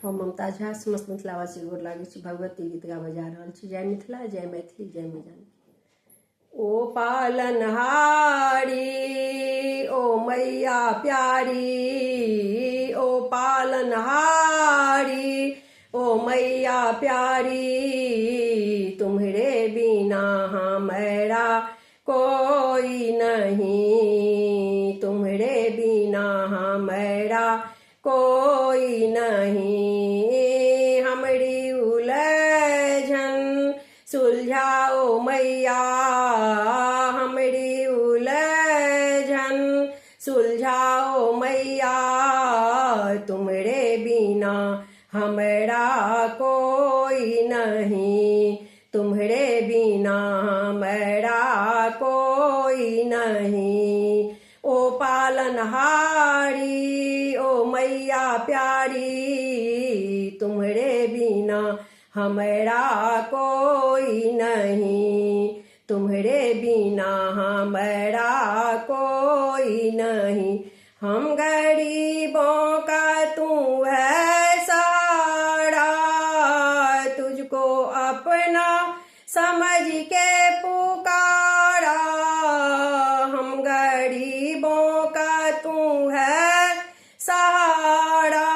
हम ममता झा समस्त मिथिलावासी गोर लागै छी। भगवती गीत गाबऽ जा रहल छी। जय मिथिला, जय मैथिली, जय मैया जानकी। ओ पालनहारी ओ मैया प्यारी, ओ पालनहारी ओ मैया प्यारी, तुम्हारे बिना हमारा कोई नहीं, तुम्हारे बिना हमारा कोई नहीं। हमारी उलझन सुलझाओ मैया, हमारी उलझन सुलझाओ मैया, तुम्हारे बिना हमारा कोई नहीं, तुम्हारे बिना हमारा कोई नहीं। ओ पालनहारी ओ मैया प्यारी, तुम्हारे बिना हमारा कोई नहीं, तुम्हारे बिना हमारा कोई नहीं। हम गरीबों का तू है सहारा, तुझको अपना समझ के पुकारा। हम गरीबों का तू है सहारा,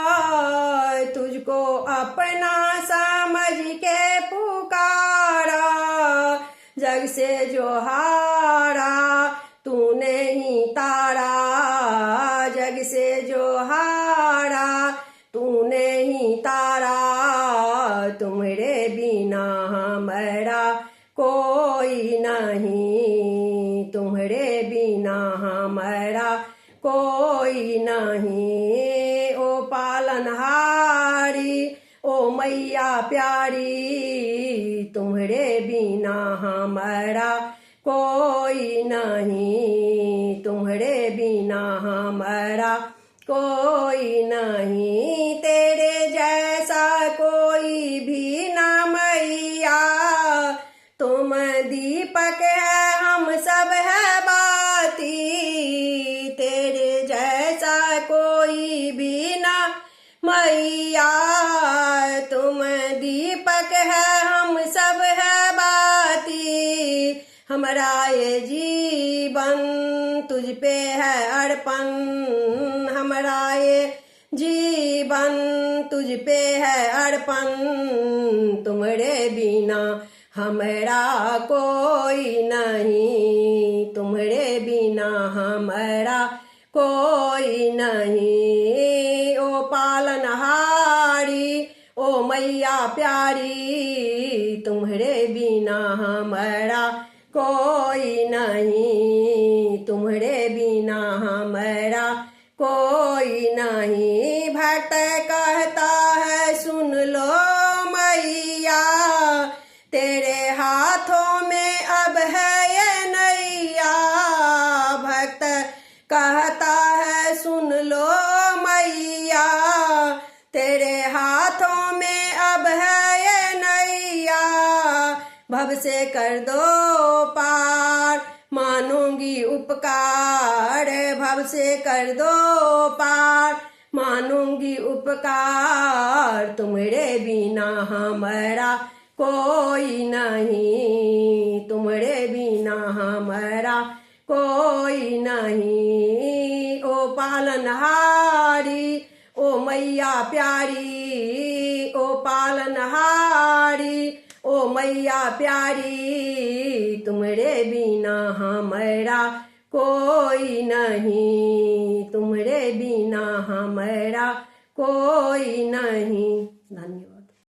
तुझको अपना समझ के पुकारा। जग से जो हारा तूने ही तारा, जग से जो हारा तूने ही तारा, तुम्हारे बिना हमारा कोई नहीं, तुम्हारे बिना हमारा कोई नहीं। ओ पालनहारी ओ मैया प्यारी, तुम्हारे बिना हमारा कोई नहीं, तुम्हारे बिना हमारा कोई नहीं। तेरे जैसा कोई भी ना मैया, तुम दीपक है हम सब है बाती। तेरे जैसा कोई भी ना मैया, तुम दीपक है हम सब है बाती। हमारा ये जीवन तुझ पे है अर्पण, हमारा ये जीवन तुझ पे है अर्पण, तुम्हारे बिना हमारा कोई नहीं, तुम्हारे बिना हमारा कोई नहीं। ओ पालनहारी ओ मैया प्यारी, तुम्हारे बिना हमारा कोई नहीं, तुम्हारे बिना हमारा कोई नहीं। भक्त कहता है सुन लो मैया, तेरे हाथों में अब है ये नैया। भक्त कहता है सुन लो मैया, तेरे हाथों में अब है ये नैया। भव से कर दो पार मानूंगी उपकार, भव से कर दो पार मानूंगी उपकार, तुम्हारे बिना हमारा कोई नहीं, तुम्हारे बिना हमारा कोई नहीं। ओ पालनहारी ओ मैया प्यारी, ओ पालनहारी ओ मैया प्यारी, तुम्हारे बिना हमारा कोई नहीं, तुम्हारे बिना हमारा कोई नहीं। धन्यवाद।